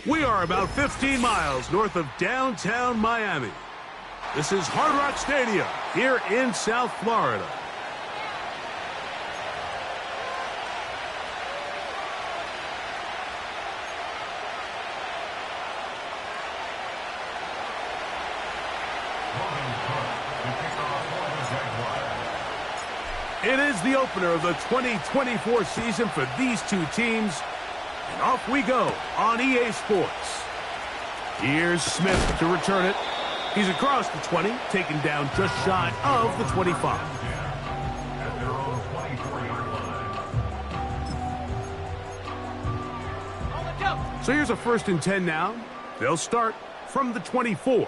We are about 15 miles north of downtown Miami. This is Hard Rock Stadium here in South Florida. It is the opener of the 2024 season for these two teams. And off we go on EA Sports. Here's Smith to return it. He's across the 20, taken down just shy of the 25. So here's a 1st and 10 now. They'll start from the 24.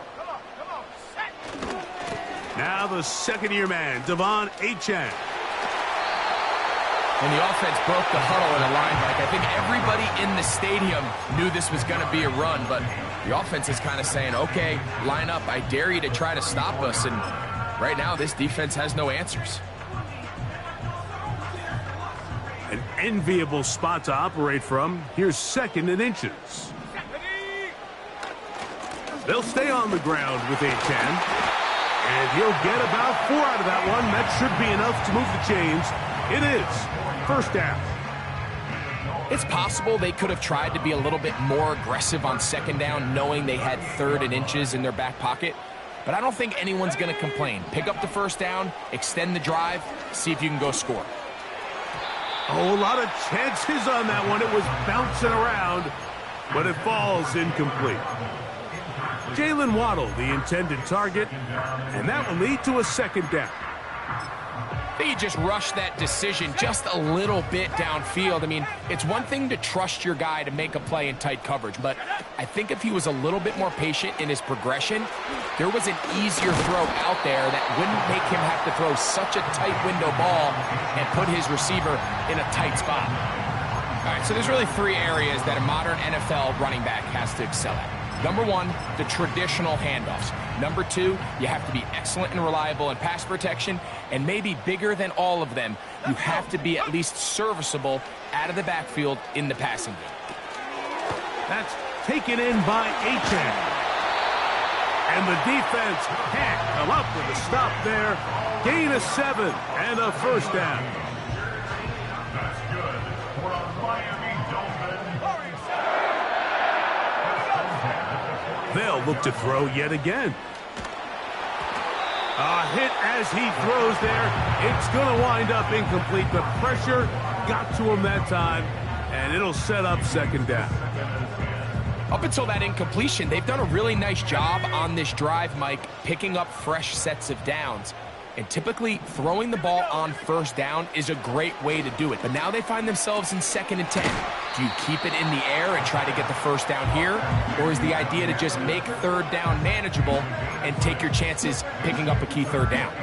Now the second-year man, De'Von Achane. When the offense broke the huddle in a line, I think everybody in the stadium knew this was going to be a run, but the offense is kind of saying, okay, line up, I dare you to try to stop us, and right now this defense has no answers. An enviable spot to operate from. Here's 2nd and inches. They'll stay on the ground with Achane, and he'll get about 4 out of that one. That should be enough to move the chains. It is 1st down. It's possible they could have tried to be a little bit more aggressive on 2nd down, knowing they had 3rd and inches in their back pocket. But I don't think anyone's going to complain. Pick up the 1st down, extend the drive, see if you can go score. Oh, a lot of chances on that one. It was bouncing around, but it falls incomplete. Jalen Waddle, the intended target, and that will lead to a 2nd down. I think he just rushed that decision just a little bit downfield. I mean, it's one thing to trust your guy to make a play in tight coverage, but I think if he was a little bit more patient in his progression, there was an easier throw out there that wouldn't make him have to throw such a tight window ball and put his receiver in a tight spot. All right, so there's really 3 areas that a modern NFL running back has to excel at. Number 1, the traditional handoffs. Number 2, you have to be excellent and reliable in pass protection, and maybe bigger than all of them, you have to be at least serviceable out of the backfield in the passing game. That's taken in by Achane. And the defense can't come up with a stop there. Gain of 7 and a 1st down. That's good for a Miami Dolphins. They'll look to throw yet again. A hit as he throws there. It's going to wind up incomplete. The pressure got to him that time, and it'll set up 2nd down. Up until that incompletion, they've done a really nice job on this drive, Mike, picking up fresh sets of downs. And typically, throwing the ball on 1st down is a great way to do it. But now they find themselves in 2nd and 10. Do you keep it in the air and try to get the 1st down here? Or is the idea to just make 3rd down manageable and take your chances picking up a key 3rd down?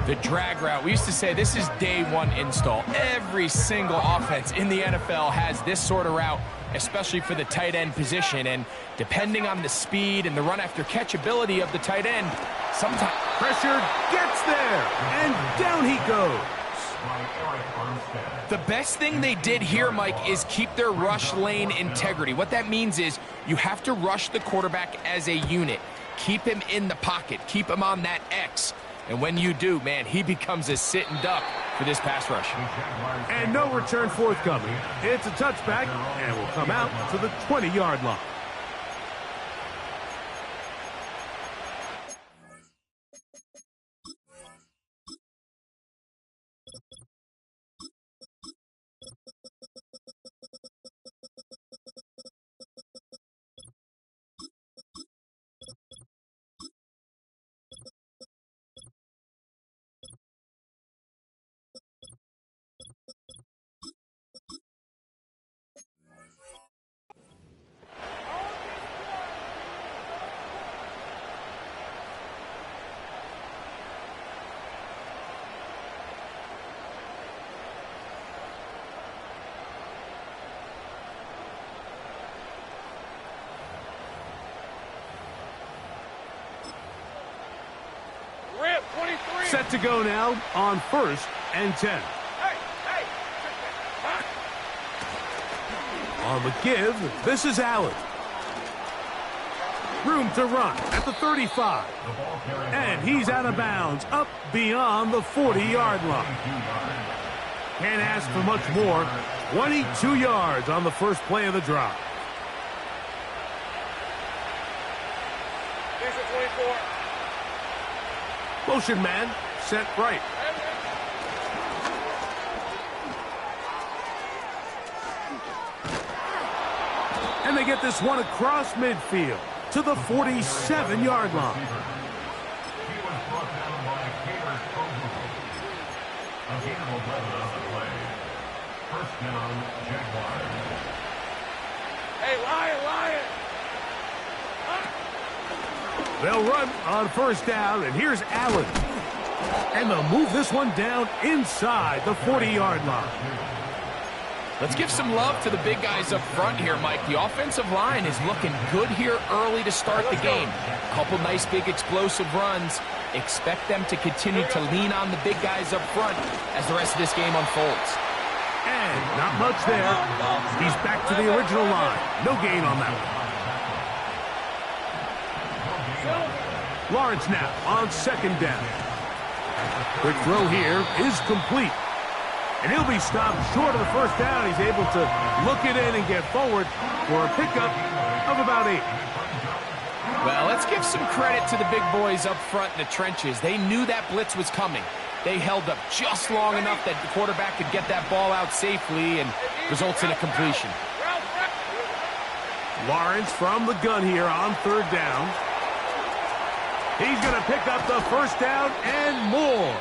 The drag route. We used to say this is day 1 install. Every single offense in the NFL has this sort of route, especially for the tight end position. And depending on the speed and the run-after-catch ability of the tight end, sometimes pressure gets there, and down he goes. The best thing they did here, Mike, is keep their rush lane integrity. What that means is you have to rush the quarterback as a unit. Keep him in the pocket. Keep him on that X. And when you do, man, he becomes a sitting duck for this pass rush. And no return forthcoming. It's a touchback, and will come out to the 20-yard line. Set to go now on 1st and 10. On the give, this is Allen. Room to run at the 35. And he's out of bounds, up beyond the 40-yard line. Can't ask for much more. 22 yards on the first play of the drive. Motion man, set right. And they get this one across midfield to the 47-yard line. He was brought down by Cater Coburn. A gain of 11 on the play. First down, Jaguars. Hey, Lion! They'll run on first down, and here's Allen. And they'll move this one down inside the 40-yard line. Let's give some love to the big guys up front here, Mike. The offensive line is looking good here early to start the game. Couple nice big explosive runs. Expect them to continue to lean on the big guys up front as the rest of this game unfolds. And not much there. He's back to the original line. No gain on that one. Lawrence now on second down. Quick throw here is complete. And he'll be stopped short of the first down. He's able to look it in and get forward for a pickup of about 8. Well, let's give some credit to the big boys up front in the trenches. They knew that blitz was coming. They held up just long enough that the quarterback could get that ball out safely and results in a completion. Lawrence from the gun here on third down. He's going to pick up the first down and more.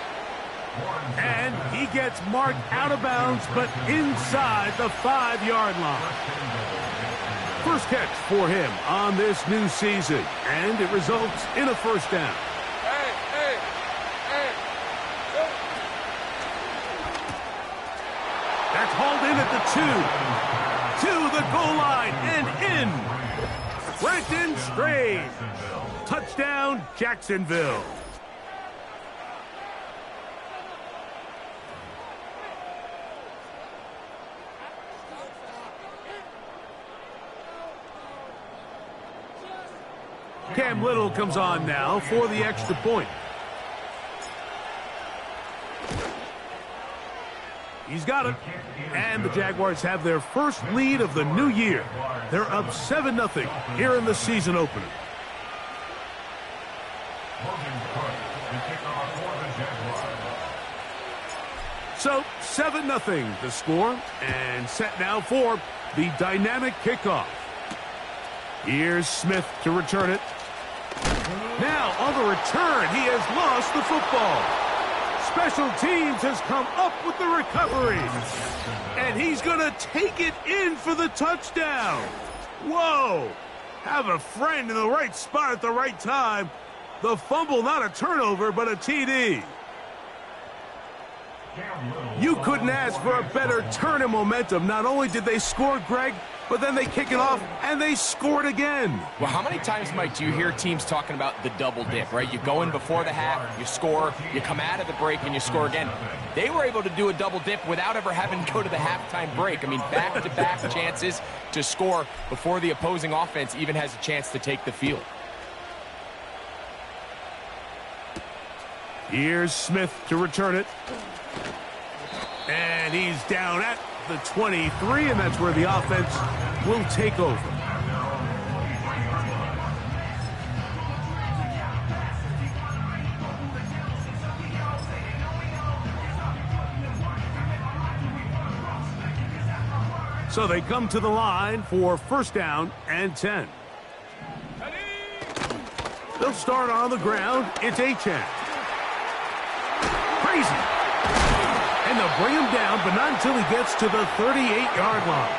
And he gets marked out of bounds, but inside the 5-yard line. First catch for him on this new season, and it results in a first down. That's hauled in at the 2. To the goal line and in. Brenton Strange. Touchdown, Jacksonville. Cam Little comes on now for the extra point. He's got it. And the Jaguars have their first lead of the new year. They're up 7-0 here in the season opener. So 7-0 the score, and set now for the dynamic kickoff. Here's Smith to return it. Now on the return, he has lost the football. Special teams has come up with the recovery. And he's going to take it in for the touchdown. Whoa! Have a friend in the right spot at the right time. The fumble, not a turnover, but a TD. You couldn't ask for a better turn in momentum. Not only did they score, Greg, but then they kick it off, and they scored again. Well, how many times, Mike, do you hear teams talking about the double dip, right? You go in before the half, you score, you come out of the break, and you score again. They were able to do a double dip without ever having to go to the halftime break. I mean, back-to-back chances to score before the opposing offense even has a chance to take the field. Here's Smith to return it. And he's down at the 23, and that's where the offense will take over. So they come to the line for first down and 10. They'll start on the ground. It's Achane. Crazy. And they'll bring him down, but not until he gets to the 38-yard line.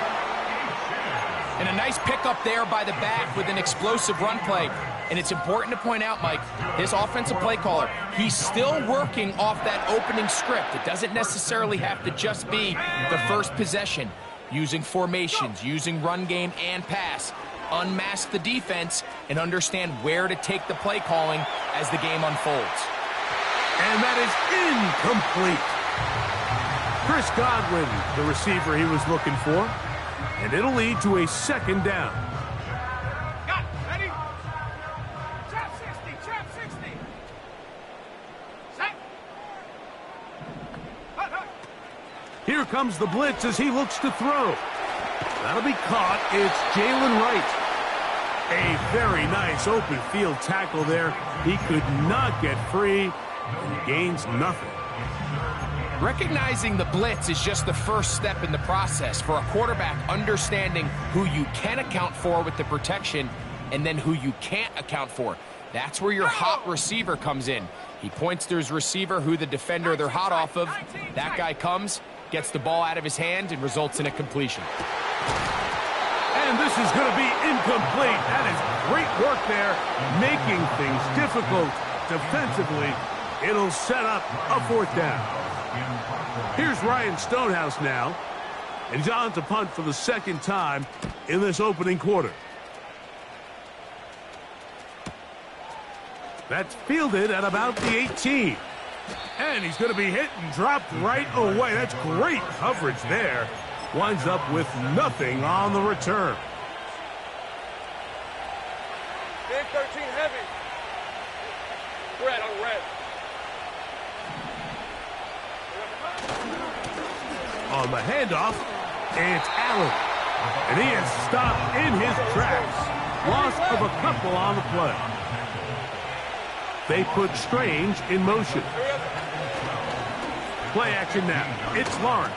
And a nice pickup there by the back with an explosive run play. And it's important to point out, Mike, his offensive play caller, he's still working off that opening script. It doesn't necessarily have to just be the first possession. Using formations, using run game and pass. Unmask the defense and understand where to take the play calling as the game unfolds. And that is incomplete. Chris Godwin, the receiver he was looking for. And it'll lead to a second down. Here comes the blitz as he looks to throw. That'll be caught. It's Jalen Wright. A very nice open field tackle there. He could not get free, and he gains nothing. Recognizing the blitz is just the first step in the process for a quarterback, understanding who you can account for with the protection and then who you can't account for. That's where your hot receiver comes in. He points to his receiver, who the defender they're hot off of. That guy comes, gets the ball out of his hand, and results in a completion. And this is going to be incomplete. That is great work there, making things difficult defensively. It'll set up a fourth down. Here's Ryan Stonehouse now. And he's on to punt for the second time in this opening quarter. That's fielded at about the 18. And he's going to be hit and dropped right away. That's great coverage there. Winds up with nothing on the return. Big 13 heavy. Red on red. On the handoff, it's Allen. And he is stopped in his tracks. Loss of a couple on the play. They put Strange in motion. Play action now. It's Lawrence.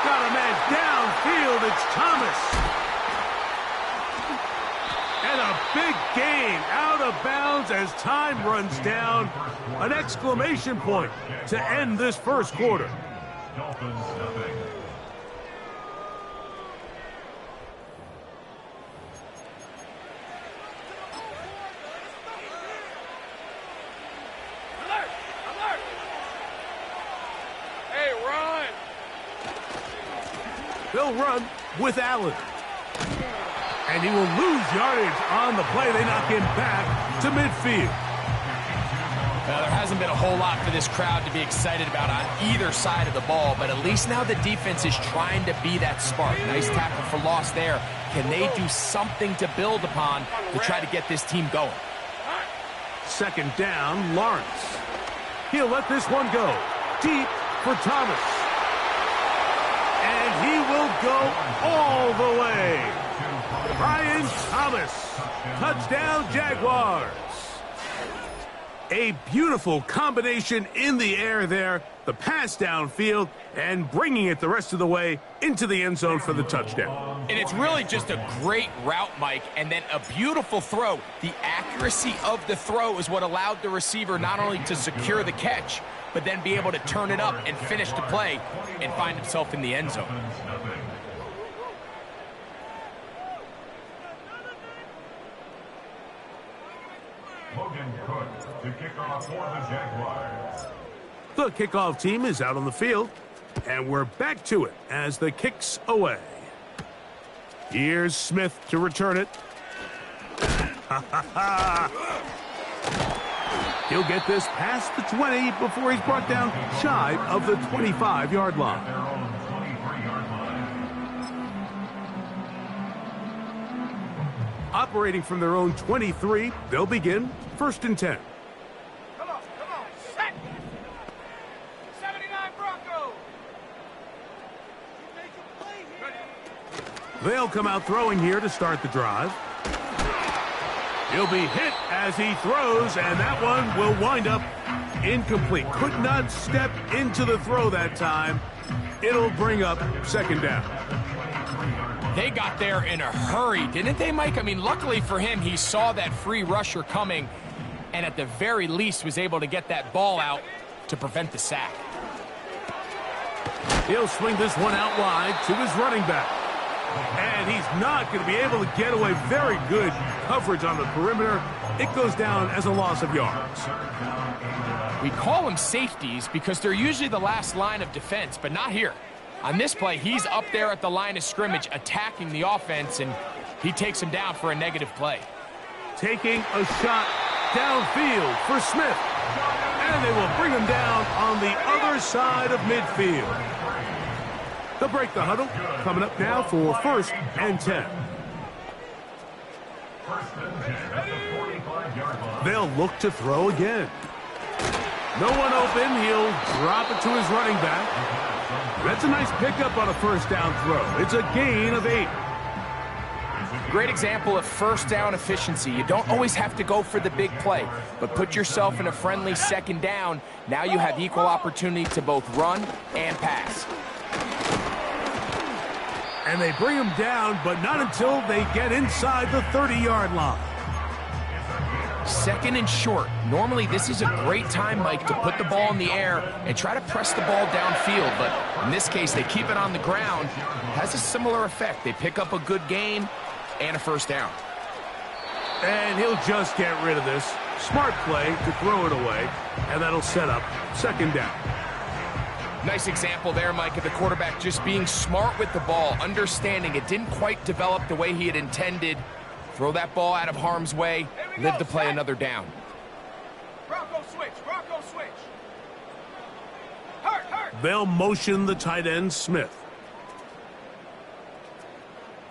Got a man downfield. It's Thomas. And a big gain out of bounds as time runs down. An exclamation point to end this first quarter. Dolphins nothing. Alert! Alert! Hey, run! They'll run with Allen. And he will lose yardage on the play. They knock him back to midfield. Well, there hasn't been a whole lot for this crowd to be excited about on either side of the ball, but at least now the defense is trying to be that spark. Nice tackle for loss there. Can they do something to build upon to try to get this team going? Second down, Lawrence. He'll let this one go. Deep for Thomas. And he will go all the way. Brian Thomas. Touchdown, Jaguars. A beautiful combination in the air there. The pass downfield and bringing it the rest of the way into the end zone for the touchdown. And it's really just a great route, Mike, and then a beautiful throw. The accuracy of the throw is what allowed the receiver not only to secure the catch, but then be able to turn it up and finish the play and find himself in the end zone. Logan Cook to kick off for the Jaguars. The kickoff team is out on the field, and we're back to it as the kick's away. Here's Smith to return it. He'll get this past the 20 before he's brought down shy of the 25-yard line. Their own 23-yard line. Operating from their own 23, they'll begin 1st and 10. Come on, set! 79 Broncos! You make a play here. They'll come out throwing here to start the drive. He'll be hit as he throws, and that one will wind up incomplete. Could not step into the throw that time. It'll bring up second down. They got there in a hurry, didn't they, Mike? I mean, luckily for him, he saw that free rusher coming and at the very least was able to get that ball out to prevent the sack. He'll swing this one out wide to his running back. And he's not going to be able to get away. Very good coverage on the perimeter. It goes down as a loss of yards. We call them safeties because they're usually the last line of defense, but not here. On this play, he's up there at the line of scrimmage attacking the offense, and he takes him down for a negative play. Taking a shot downfield for Smith. And they will bring him down on the other side of midfield. They'll break the huddle. Coming up now for 1st and 10. They'll look to throw again. No one open. He'll drop it to his running back. That's a nice pickup on a first down throw. It's a gain of 8. Great example of first down efficiency. You don't always have to go for the big play, but put yourself in a friendly second down. Now you have equal opportunity to both run and pass. And they bring him down, but not until they get inside the 30-yard line. Second and short. Normally, this is a great time, Mike, to put the ball in the air and try to press the ball downfield. But in this case, they keep it on the ground. Has a similar effect. They pick up a good gain and a first down. And he'll just get rid of this. Smart play to throw it away, and that'll set up second down. Nice example there, Mike, of the quarterback just being smart with the ball, understanding it didn't quite develop the way he had intended. Throw that ball out of harm's way, live to play another down. Bronco switch, Bronco switch. Hurt. They'll motion the tight end, Smith.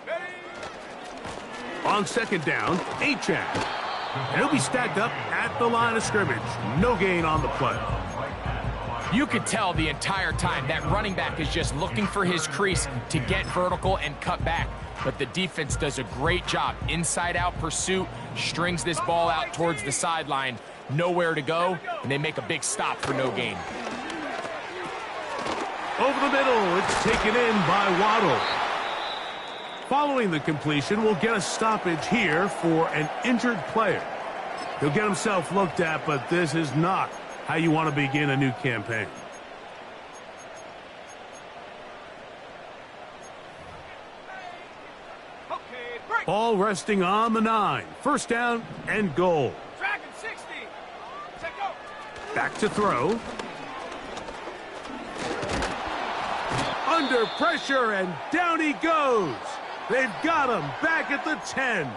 Ready? On second down, Achane. And he'll be stacked up at the line of scrimmage. No gain on the play. You could tell the entire time that running back is just looking for his crease to get vertical and cut back. But the defense does a great job. Inside-out pursuit, strings this ball out towards the sideline. Nowhere to go, and they make a big stop for no gain. Over the middle, it's taken in by Waddle. Following the completion, we'll get a stoppage here for an injured player. He'll get himself looked at, but this is not how you want to begin a new campaign. Okay, break. Ball resting on the 9. First down and goal. Dragon 60. Set go. Back to throw. Under pressure, and down he goes. They've got him back at the 10.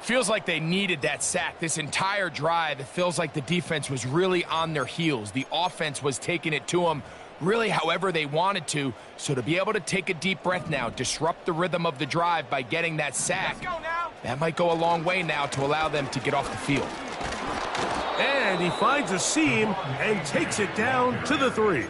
Feels like they needed that sack this entire drive. It feels like the defense was really on their heels. The offense was taking it to them really however they wanted to. So to be able to take a deep breath now, disrupt the rhythm of the drive by getting that sack, Let's go now. that might go a long way now to allow them to get off the field. And he finds a seam and takes it down to the 3.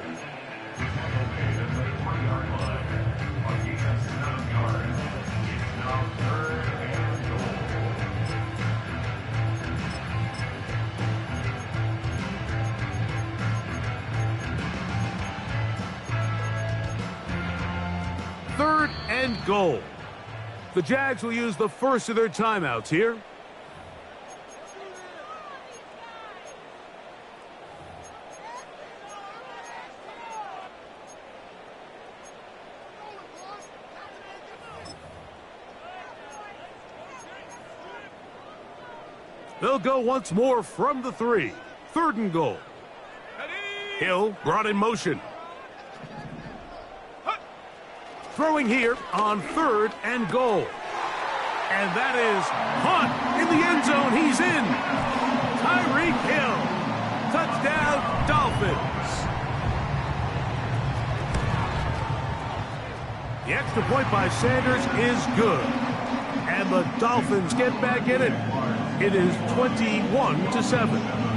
Third and goal. The Jags will use the first of their timeouts here. They'll go once more from the 3. Third and goal. Ready? Hill brought in motion. Throwing here on third and goal. And that is Hunt in the end zone. He's in. Tyreek Hill. Touchdown, Dolphins. The extra point by Sanders is good. And the Dolphins get back in it. It is 21-7.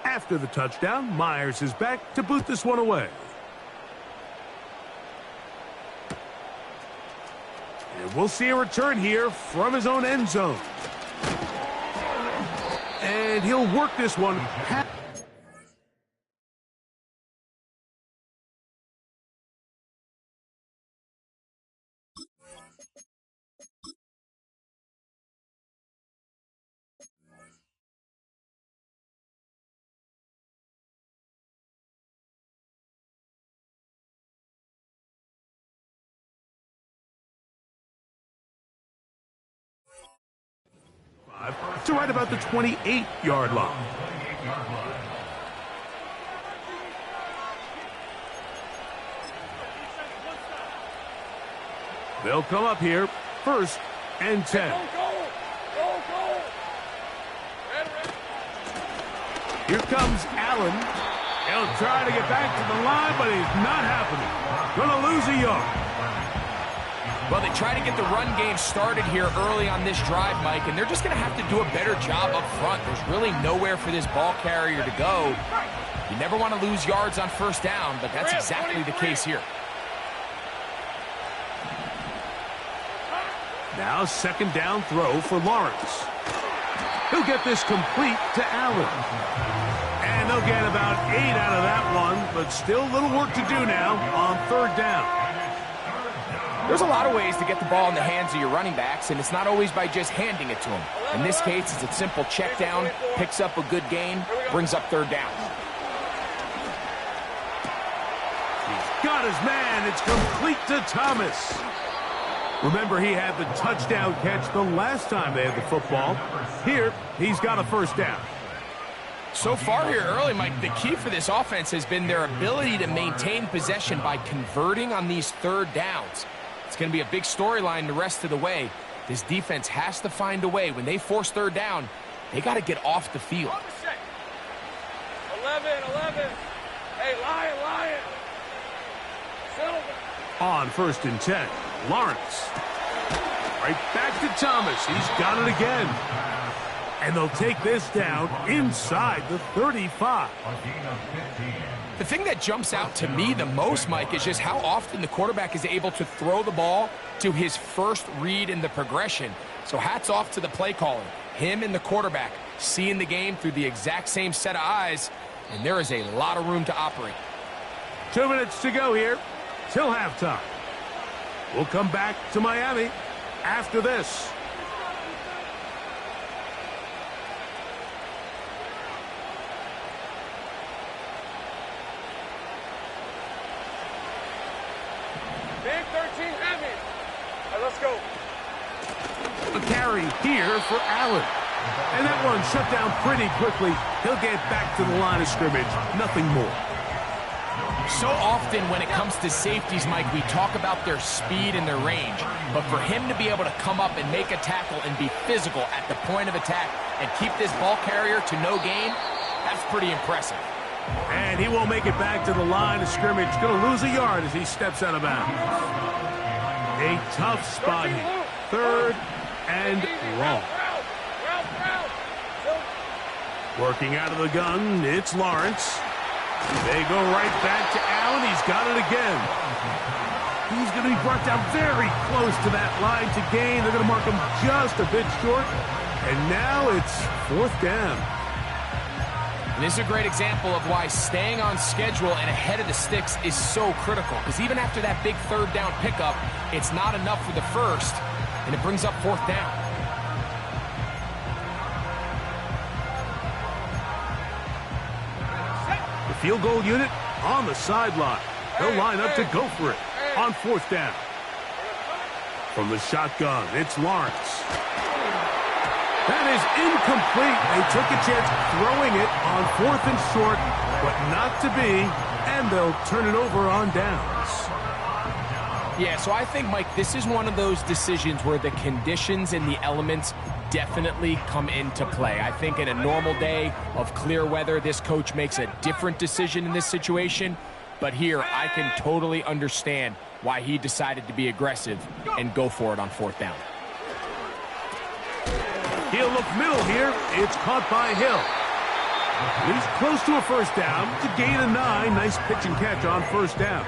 After the touchdown, Myers is back to boot this one away. And we'll see a return here from his own end zone. And he'll work this one. To right about the 28-yard line. They'll come up here, first and 10. Here comes Allen. He'll try to get back to the line, but he's not happening. Gonna lose a yard. Well, they try to get the run game started here early on this drive, Mike, and they're just going to have to do a better job up front. There's really nowhere for this ball carrier to go. You never want to lose yards on first down, but that's exactly the case here. Now second down throw for Lawrence. He'll get this complete to Allen. And they'll get about 8 out of that one, but still a little work to do now on third down. There's a lot of ways to get the ball in the hands of your running backs, and it's not always by just handing it to them. In this case, it's a simple check down, picks up a good gain, brings up third down. He's got his man. It's complete to Thomas. Remember, he had the touchdown catch the last time they had the football. Here, he's got a first down. So far here early, Mike, the key for this offense has been their ability to maintain possession by converting on these third downs. It's going to be a big storyline the rest of the way. This defense has to find a way. When they force third down, they got to get off the field. 11. Hey, Lion. Silver. On first and 10, Lawrence. Right back to Thomas. He's got it again. And they'll take this down inside the 35. The thing that jumps out to me the most, Mike, is just how often the quarterback is able to throw the ball to his first read in the progression. So hats off to the play caller. Him and the quarterback seeing the game through the exact same set of eyes, and there is a lot of room to operate. 2 minutes to go here till halftime. We'll come back to Miami after this. Big 13 heavy. All right, let's go. A carry here for Allen. And that one shut down pretty quickly. He'll get back to the line of scrimmage. Nothing more. So often when it comes to safeties, Mike, we talk about their speed and their range. But for him to be able to come up and make a tackle and be physical at the point of attack and keep this ball carrier to no gain, that's pretty impressive. And he won't make it back to the line of scrimmage. Going to lose a yard as he steps out of bounds. A tough spot here. Third and long. Working out of the gun, it's Lawrence. They go right back to Allen. He's got it again. He's going to be brought down very close to that line to gain. They're going to mark him just a bit short. And now it's fourth down. And this is a great example of why staying on schedule and ahead of the sticks is so critical. Because even after that big third down pickup, it's not enough for the first, and it brings up fourth down. The field goal unit on the sideline. They'll line up to go for it on fourth down. From the shotgun, it's Lawrence. That is incomplete. They took a chance throwing it on fourth and short, but not to be, and they'll turn it over on downs. Yeah, so I think, Mike, this is one of those decisions where the conditions and the elements definitely come into play. I think in a normal day of clear weather, this coach makes a different decision in this situation, but here I can totally understand why he decided to be aggressive and go for it on fourth down. He'll look middle here. It's caught by Hill. He's close to a first down to gain a 9. Nice pitch and catch on first down.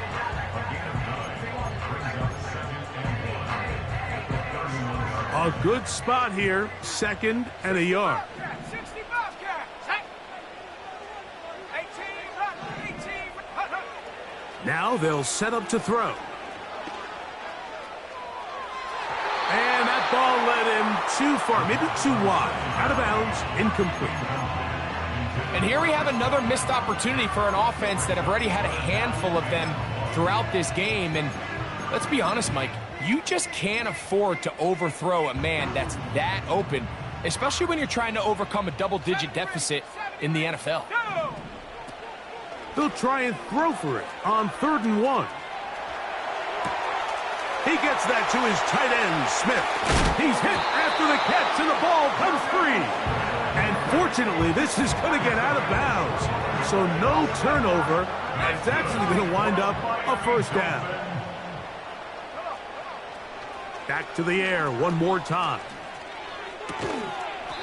A good spot here. Second and a yard. 65 cats. 18. Now they'll set up to throw. And that ball led him too far, maybe too wide. Out of bounds, incomplete. And here we have another missed opportunity for an offense that have already had a handful of them throughout this game. And let's be honest, Mike, you just can't afford to overthrow a man that's that open, especially when you're trying to overcome a double-digit deficit in the NFL. They'll try and throw for it on 3rd and 1. He gets that to his tight end, Smith. He's hit after the catch, and the ball comes free. And fortunately, this is going to get out of bounds. So no turnover, and it's actually going to wind up a first down. Back to the air one more time.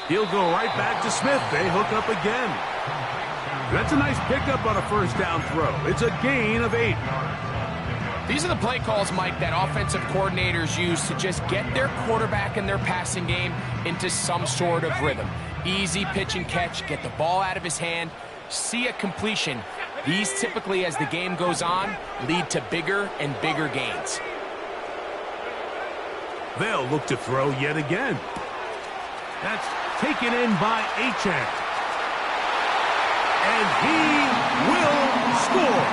He'll go right back to Smith. They hook up again. That's a nice pickup on a first down throw. It's a gain of 8. These are the play calls, Mike, that offensive coordinators use to just get their quarterback and their passing game into some sort of rhythm. Easy pitch and catch, get the ball out of his hand, see a completion. These typically, as the game goes on, lead to bigger and bigger gains. They'll look to throw yet again. That's taken in by Achane. And he will score.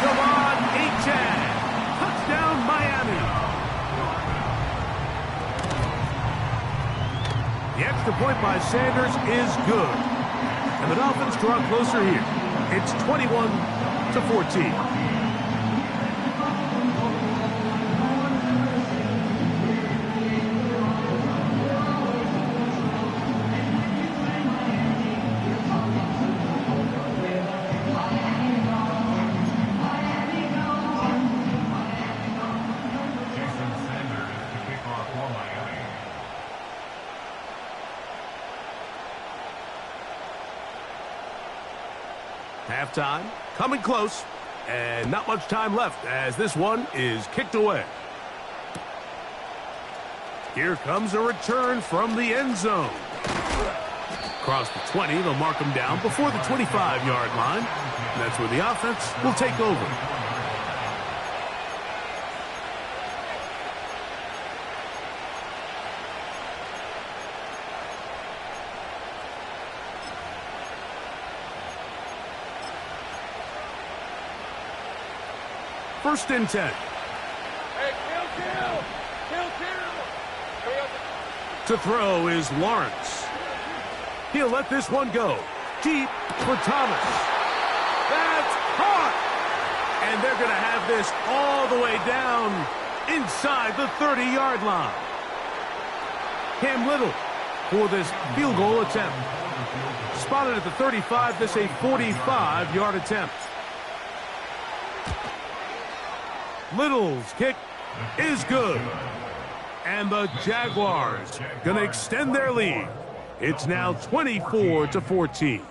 Devon Achane. Touchdown, Miami. The extra point by Sanders is good. And the Dolphins draw closer here. It's 21-14. Halftime, coming close, and not much time left as this one is kicked away. Here comes a return from the end zone. Across the 20, they'll mark him down before the 25-yard line. And that's where the offense will take over. First and 10. Hey, kill. To throw is Lawrence. He'll let this one go. Deep for Thomas. That's caught! And they're going to have this all the way down inside the 30-yard line. Cam Little for this field goal attempt. Spotted at the 35, this a 45-yard attempt. Little's kick is good. And the Jaguars going to extend their lead. It's now 24-14.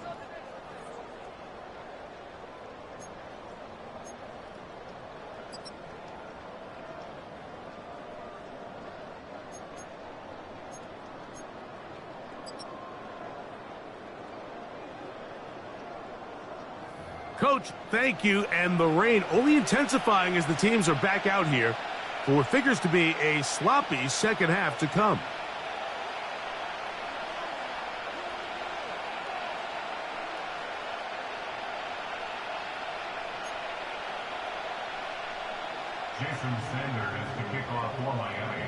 Coach, thank you. And the rain only intensifying as the teams are back out here for what figures to be a sloppy second half to come. Jason Sanders to kick off for Miami.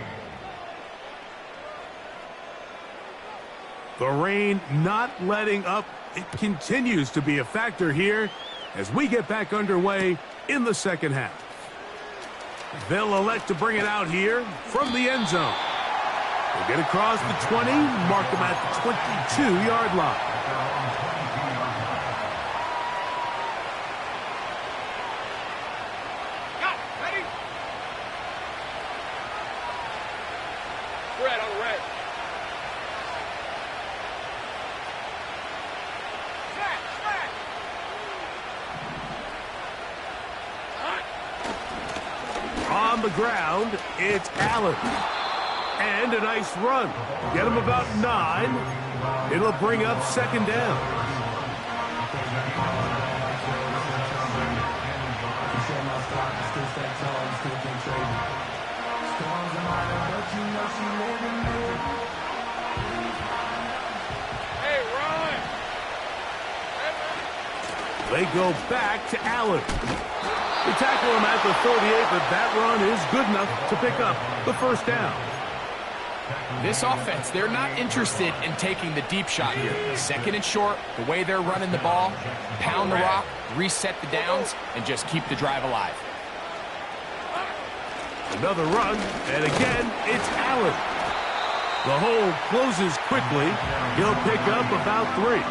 The rain not letting up. It continues to be a factor here as we get back underway in the second half. They'll elect to bring it out here from the end zone. They'll get across the 20, mark them at the 22-yard line. Ready? Red on red. On the ground, it's Allen. And a nice run. Get him about 9. It'll bring up second down. Hey, run! They go back to Allen. They tackle him at the 38, but that run is good enough to pick up the first down. This offense, they're not interested in taking the deep shot here. Second and short, the way they're running the ball, pound the rock, reset the downs, and just keep the drive alive. Another run, and again, it's Allen. The hole closes quickly. He'll pick up about 3.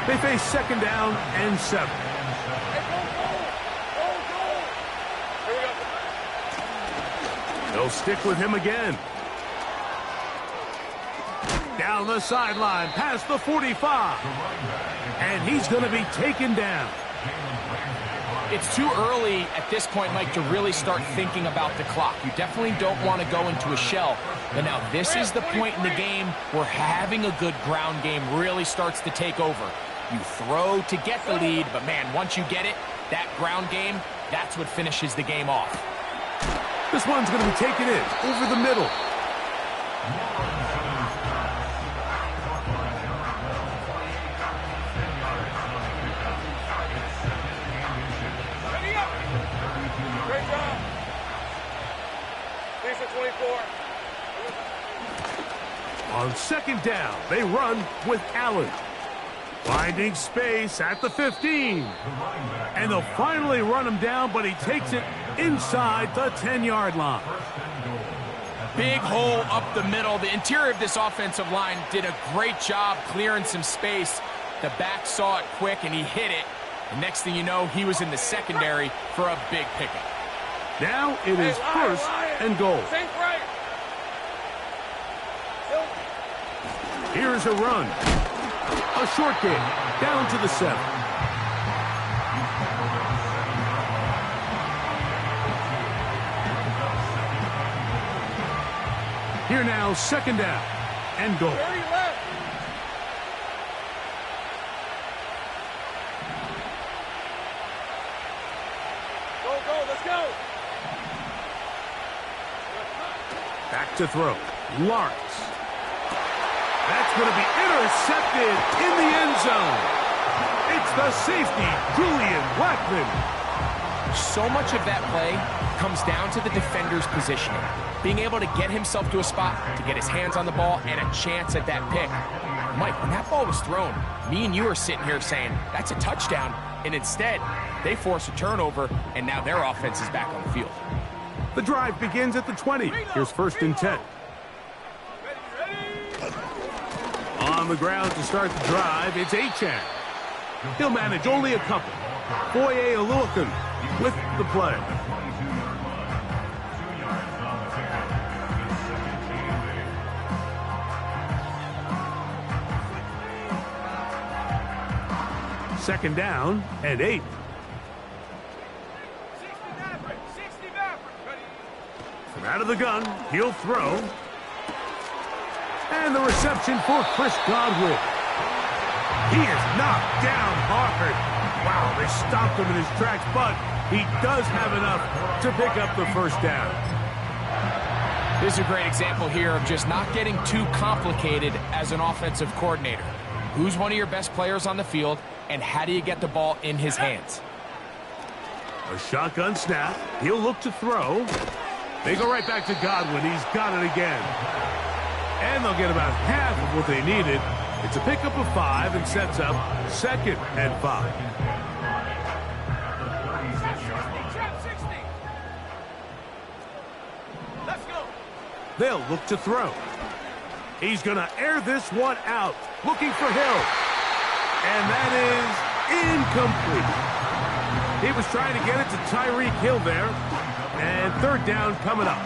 They face second down and 7. Hey, go! Here we go. They'll stick with him again. Down the sideline, past the 45. And he's going to be taken down. It's too early at this point, Mike, to really start thinking about the clock. You definitely don't want to go into a shell. But now this is the point in the game where having a good ground game really starts to take over. You throw to get the lead, but man, once you get it, that ground game, that's what finishes the game off. This one's going to be taken in over the middle. Great job. Thanks for 24. On second down, they run with Allen. Finding space at the 15. And they'll finally run him down, but he takes it inside the 10-yard line. Big hole up the middle. The interior of this offensive line did a great job clearing some space. The back saw it quick, and he hit it. And next thing you know, he was in the secondary for a big pickup. Now it is first and goal. Here's a run. A short game, down to the 7. Here now, second down and goal. 30 left. Go, let's go. Back to throw. Lawrence. That's going to be intercepted in the end zone. It's the safety, Julian Blackmon. So much of that play comes down to the defender's positioning. Being able to get himself to a spot, to get his hands on the ball, and a chance at that pick. Mike, when that ball was thrown, me and you are sitting here saying, that's a touchdown. And instead, they force a turnover, and now their offense is back on the field. The drive begins at the 20. Here's first and 10. On the ground to start the drive, it's Achane. He'll manage only a couple. Foye Oluokun with the play. Second down and 8. From out of the gun, he'll throw. And the reception for Chris Godwin. He is knocked down hard. Wow, they stopped him in his tracks, but he does have enough to pick up the first down. This is a great example here of just not getting too complicated as an offensive coordinator. Who's one of your best players on the field, and how do you get the ball in his hands? A shotgun snap. He'll look to throw. They go right back to Godwin. He's got it again. And they'll get about half of what they needed. It's a pickup of 5 and sets up second and 5. Let's go. They'll look to throw. He's going to air this one out. Looking for Hill. And that is incomplete. He was trying to get it to Tyreek Hill there. And third down coming up.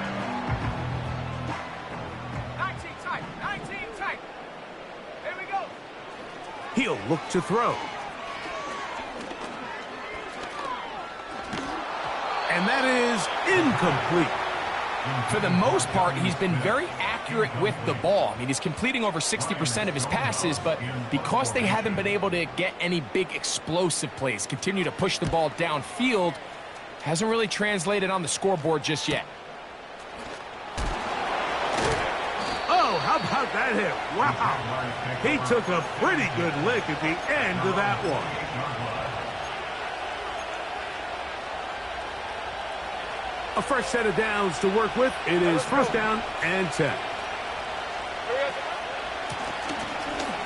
19 tight. Here we go. He'll look to throw. And that is incomplete. For the most part, he's been very accurate with the ball. I mean, he's completing over 60% of his passes, but because they haven't been able to get any big explosive plays, continue to push the ball downfield, hasn't really translated on the scoreboard just yet. Oh, how about that hit? Wow. He took a pretty good lick at the end of that one. A fresh set of downs to work with. It is first down and 10.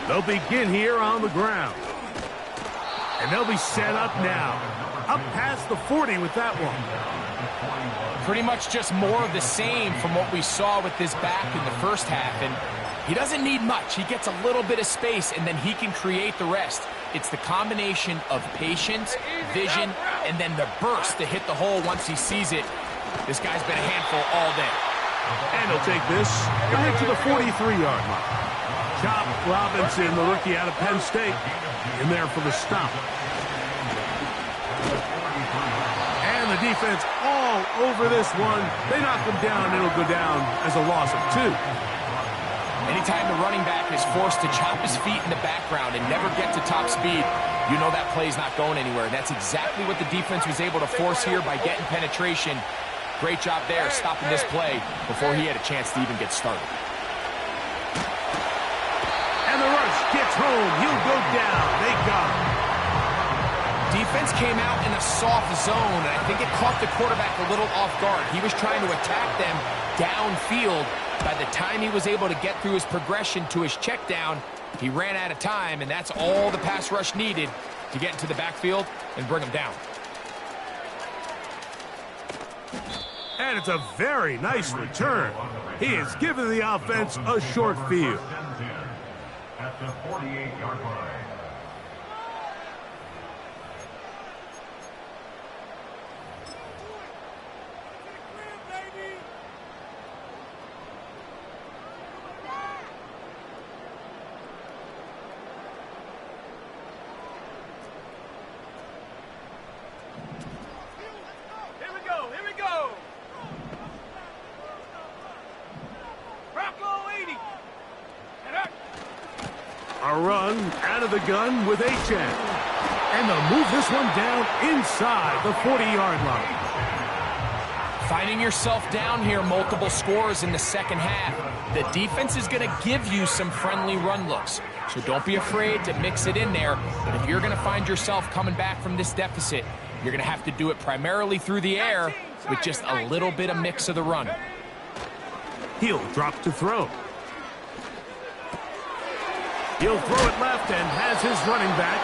They'll begin here on the ground. And they'll be set up now. Up past the 40 with that one. Pretty much just more of the same from what we saw with this back in the first half. And he doesn't need much. He gets a little bit of space, and then he can create the rest. It's the combination of patience, vision, and then the burst to hit the hole once he sees it. This guy's been a handful all day. And he'll take this back to the 43-yard line. Chop Robinson, the rookie out of Penn State, in there for the stop. And the defense all over this one. They knock him down. It'll go down as a loss of 2. Anytime the running back is forced to chop his feet in the background and never get to top speed, you know that play's not going anywhere. That's exactly what the defense was able to force here by getting penetration. Great job there stopping this play before he had a chance to even get started. And the rush gets home. He'll go down. They got him. Defense came out in a soft zone, and I think it caught the quarterback a little off guard. He was trying to attack them downfield. By the time he was able to get through his progression to his check down, he ran out of time, and that's all the pass rush needed to get into the backfield and bring him down. And it's a very nice return. He has given the offense a short field. At the 48-yard line. A run out of the gun with Achane. And they'll move this one down inside the 40-yard line. Finding yourself down here multiple scores in the second half. The defense is going to give you some friendly run looks. So don't be afraid to mix it in there. But if you're going to find yourself coming back from this deficit, you're going to have to do it primarily through the air with just a little bit of mix of the run. He'll drop to throw. He'll throw it left and has his running back.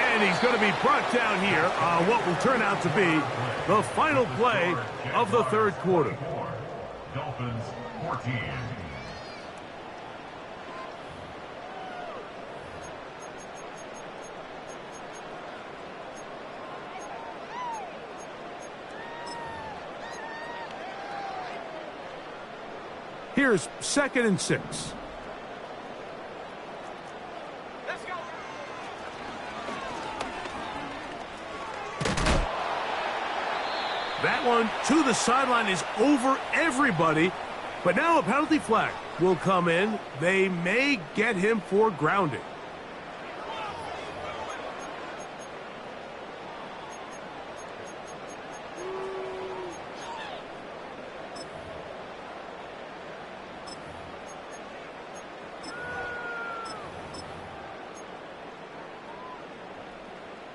And he's going to be brought down here on what will turn out to be the final play of the third quarter. Dolphins 14. Here's 2nd and 6. That one to the sideline is over everybody. But now a penalty flag will come in. They may get him for grounding.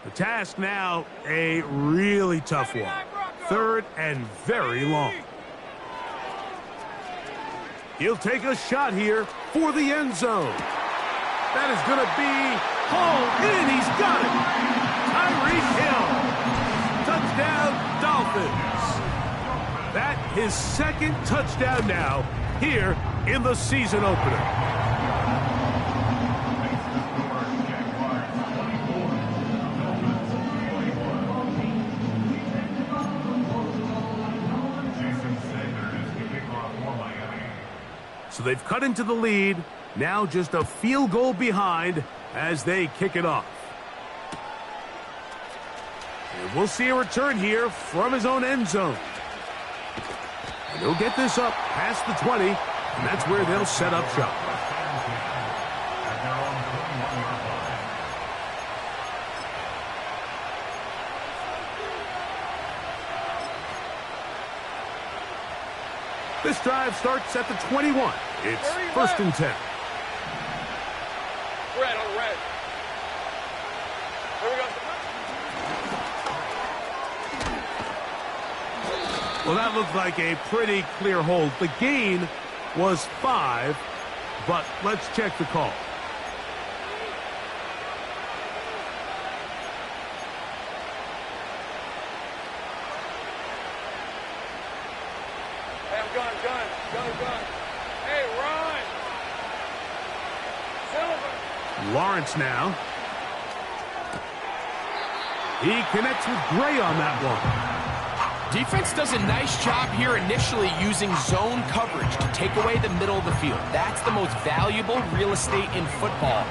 The task now, a really tough one. 3rd and very long. He'll take a shot here for the end zone. That is going to be hauled in. He's got it. Tyreek Hill. Touchdown, Dolphins. That his 2nd touchdown now here in the season opener. So they've cut into the lead. Now just a field goal behind as they kick it off. And we'll see a return here from his own end zone. And he'll get this up past the 20, and that's where they'll set up shop. This drive starts at the 21. It's 1st and 10. Red on red. Here we go. Well, that looked like a pretty clear hold. The gain was 5, but let's check the call. Gun. Hey, run. Silver. Lawrence now. He connects with Gray on that one. Defense does a nice job here initially using zone coverage to take away the middle of the field. That's the most valuable real estate in football.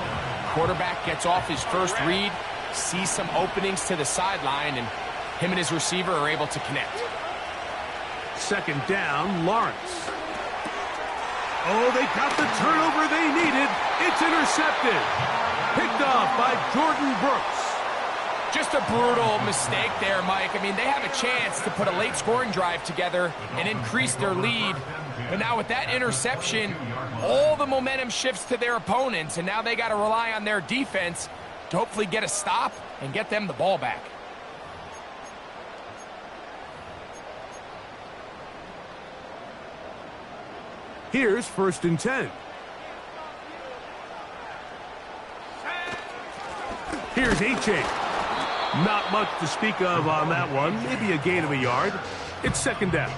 Quarterback gets off his first read, sees some openings to the sideline, and him and his receiver are able to connect. Second down, Lawrence. Oh, they got the turnover they needed. It's intercepted. Picked off by Jordan Brooks. Just a brutal mistake there, Mike. I mean, they have a chance to put a late scoring drive together and increase their lead. But now with that interception, all the momentum shifts to their opponents, and now they got to rely on their defense to hopefully get a stop and get them the ball back. Here's 1st and 10. Here's H.A. Not much to speak of on that one. Maybe a gain of a yard. It's 2nd down.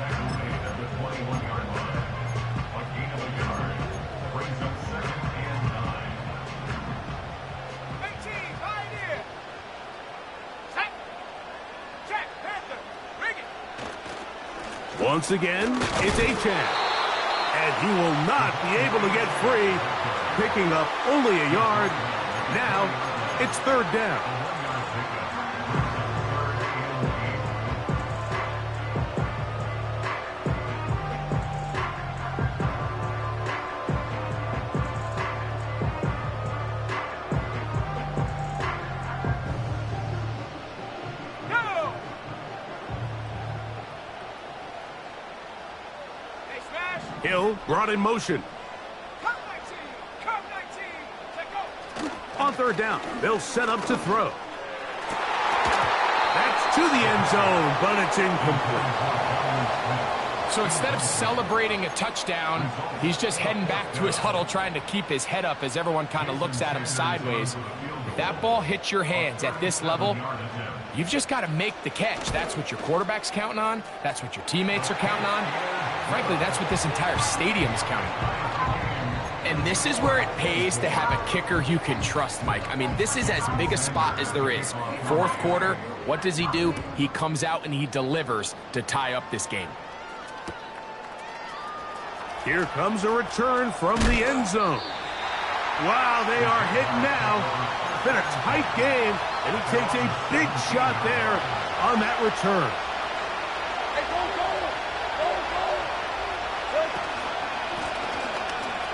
Once again, it's Achane. And he will not be able to get free, picking up only a yard. Now, it's 3rd down. Hill brought in motion. On 3rd down, they'll set up to throw. That's to the end zone, but it's incomplete. So instead of celebrating a touchdown, he's just heading back to his huddle trying to keep his head up as everyone kind of looks at him sideways. If that ball hits your hands at this level, you've just got to make the catch. That's what your quarterback's counting on. That's what your teammates are counting on. Frankly, that's what this entire stadium is counting on. And this is where it pays to have a kicker you can trust, Mike. I mean, this is as big a spot as there is. 4th quarter, what does he do? He comes out and he delivers to tie up this game. Here comes a return from the end zone. Wow, they are hitting now. Been a tight game, and he takes a big shot there on that return.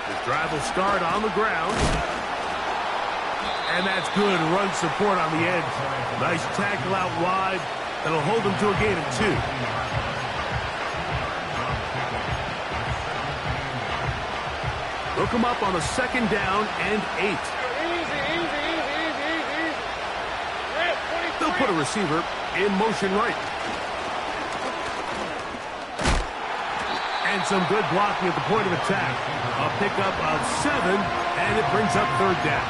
The drive will start on the ground. And that's good run support on the edge. Nice tackle out wide. That'll hold them to a gain of 2. Look him up on a 2nd down and 8. They'll put a receiver in motion right. And some good blocking at the point of attack. A pickup of 7, and it brings up 3rd down.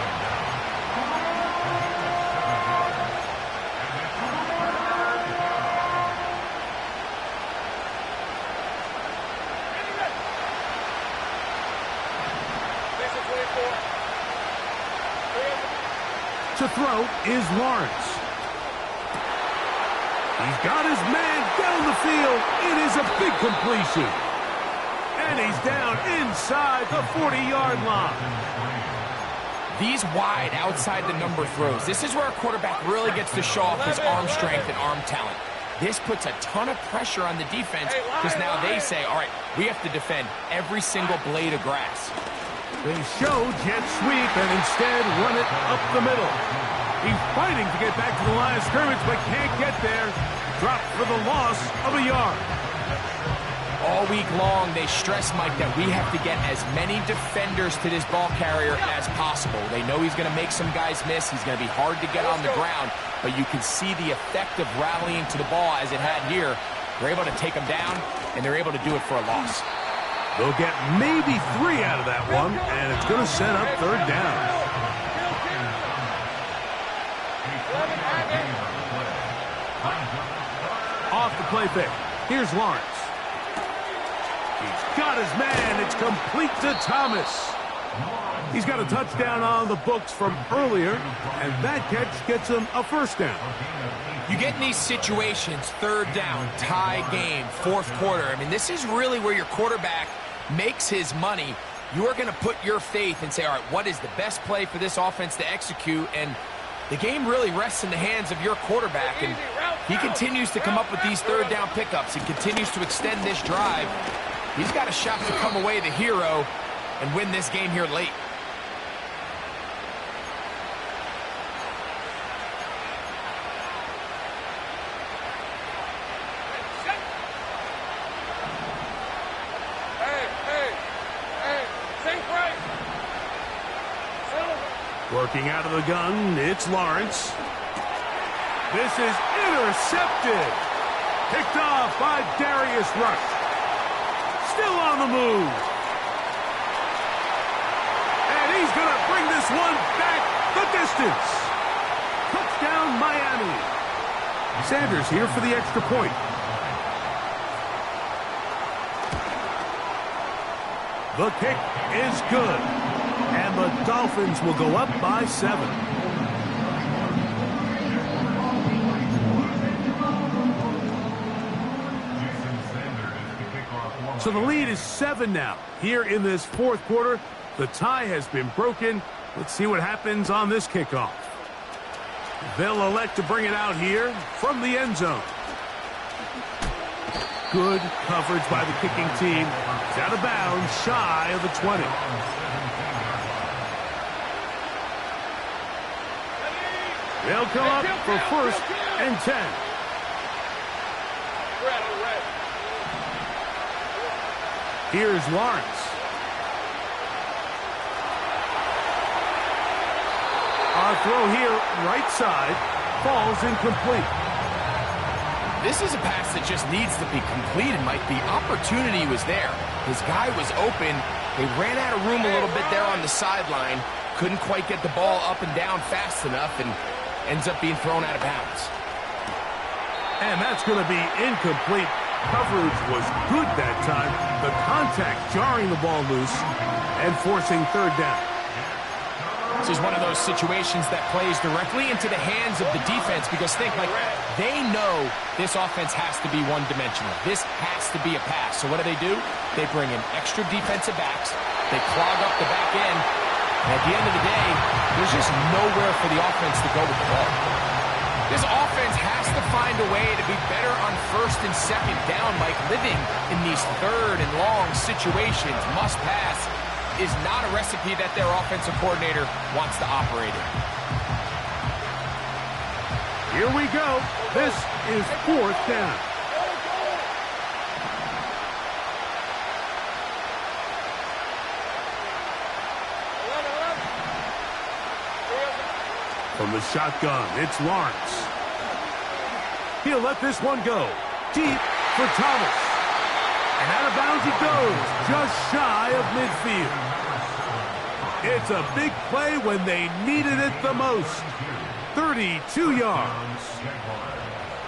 To throw is Lawrence. He's got his man down the field. It is a big completion. And he's down inside the 40-yard line. These wide outside the number throws, this is where a quarterback really gets to show off his arm strength and arm talent. This puts a ton of pressure on the defense because now they say, all right, we have to defend every single blade of grass. They show jet sweep and instead run it up the middle. He's fighting to get back to the line of scrimmage, but can't get there. Dropped for the loss of a yard. All week long, they stress, Mike, that we have to get as many defenders to this ball carrier as possible. They know he's going to make some guys miss. He's going to be hard to get on the ground, but you can see the effect of rallying to the ball as it had here. They're able to take him down, and they're able to do it for a loss. They'll get maybe 3 out of that one, and it's going to set up 3rd down. Off the play fake. Here's Lawrence. He's got his man. It's complete to Thomas. He's got a touchdown on the books from earlier, and that catch gets him a first down. You get in these situations, third down, tie game, fourth quarter. I mean, this is really where your quarterback makes his money. You are going to put your faith and say, all right, what is the best play for this offense to execute? And the game really rests in the hands of your quarterback, and he continues to come up with these third down pickups. He continues to extend this drive. He's got a shot to come away the hero and win this game here late. Working out of the gun, it's Lawrence. This is intercepted. Picked off by Darius Rush. Still on the move. And he's going to bring this one back the distance. Touchdown, Miami. Sanders here for the extra point. The kick is good. And the Dolphins will go up by 7. So the lead is 7 now. Here in this fourth quarter, the tie has been broken. Let's see what happens on this kickoff. They'll elect to bring it out here from the end zone. Good coverage by the kicking team. It's out of bounds, shy of the 20. They'll come up for first and 10. Here's Lawrence. Our throw here, right side, falls incomplete. This is a pass that just needs to be completed, Mike. The opportunity was there. His guy was open. They ran out of room a little bit there on the sideline. Couldn't quite get the ball up and down fast enough, and ends up being thrown out of bounds. And that's going to be incomplete. Coverage was good that time. The contact jarring the ball loose and forcing third down. This is one of those situations that plays directly into the hands of the defense, because think, like, they know this offense has to be one-dimensional. This has to be a pass. So what do? They bring in extra defensive backs. They clog up the back end. And at the end of the day, there's just nowhere for the offense to go with the ball. This offense has to find a way to be better on first and second down, Mike. Living in these third and long situations, must pass, is not a recipe that their offensive coordinator wants to operate in. Here we go. This is fourth down. From the shotgun, it's Lawrence. He'll let this one go. Deep for Thomas. And out of bounds it goes, just shy of midfield. It's a big play when they needed it the most. 32 yards.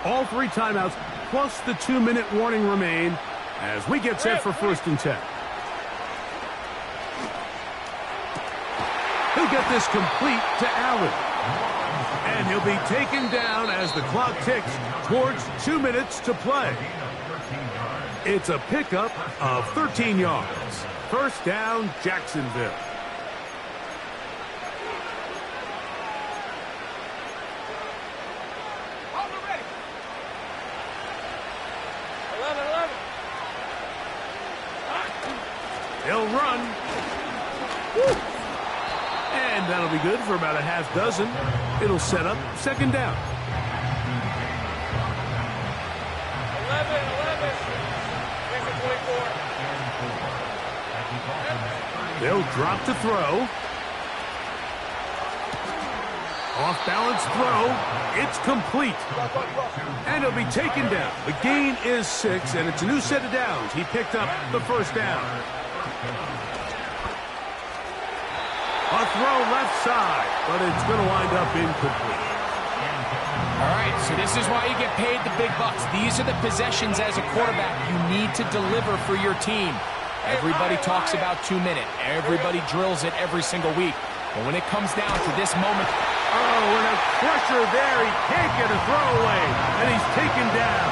All 3 timeouts, plus the 2-minute warning remain as we get set for first and 10. He'll get this complete to Allen. And he'll be taken down as the clock ticks towards 2 minutes to play. It's a pickup of 13 yards. First down, Jacksonville. He'll run. Woo. And that'll be good for about a half dozen. It'll set up second down. 11, 24. They'll drop to throw. Off-balance throw. It's complete. And it'll be taken down. The gain is 6, and it's a new set of downs. He picked up the first down. A throw left side, but it's going to wind up incomplete. All right, so this is why you get paid the big bucks. These are the possessions as a quarterback you need to deliver for your team. Everybody talks about 2 minutes. Everybody drills it every single week. But when it comes down to this moment... Oh, and a crusher there. He can't get a throwaway, and he's taken down.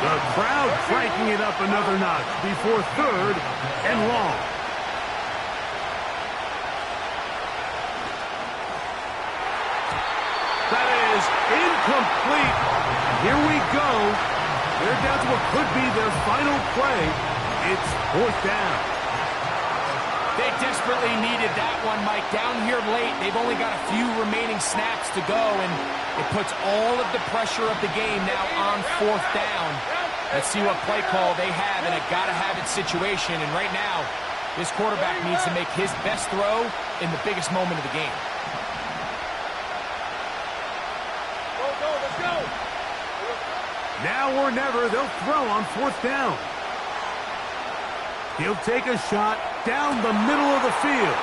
The crowd cranking it up another notch before 3rd and long. That is incomplete. Here we go. They're down to what could be their final play. It's 4th down. They desperately needed that one, Mike. Down here late, they've only got a few remaining snaps to go, and it puts all of the pressure of the game now on 4th down. Let's see what play call they have in a gotta-have-it situation, and right now, this quarterback needs to make his best throw in the biggest moment of the game. Let's go. Now or never, they'll throw on 4th down. He'll take a shot down the middle of the field.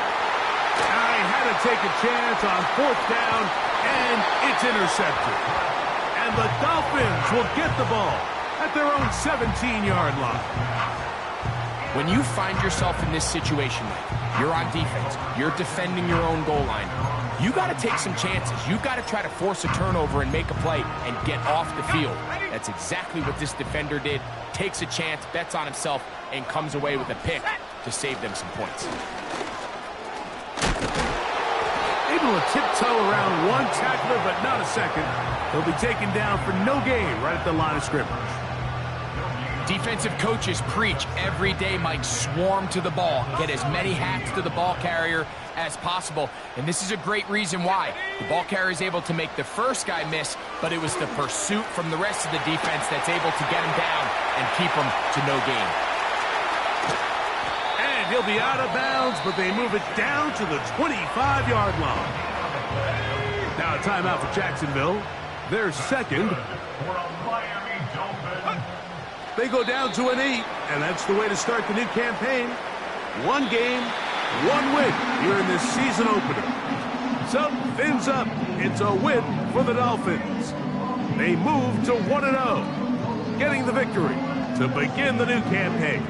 Now he had to take a chance on 4th down, and it's intercepted. And the Dolphins will get the ball at their own 17-yard line. When you find yourself in this situation, Mike, you're on defense, you're defending your own goal line, you got to take some chances. You got to try to force a turnover and make a play and get off the field. That's exactly what this defender did. Takes a chance, bets on himself, and comes away with a pick to save them some points. Able to tiptoe around one tackler, but not a second. He'll be taken down for no gain right at the line of scrimmage. Defensive coaches preach every day, Mike, swarm to the ball. Get as many hacks to the ball carrier as possible. And this is a great reason why. The ball carrier is able to make the first guy miss, but it was the pursuit from the rest of the defense that's able to get him down and keep him to no gain. And he'll be out of bounds, but they move it down to the 25-yard line. Now a timeout for Jacksonville. Their second. They go down to an 8, and that's the way to start the new campaign. 1 game, 1 win here in this season opener. So, fins up. It's a win for the Dolphins. They move to 1-0, getting the victory to begin the new campaign.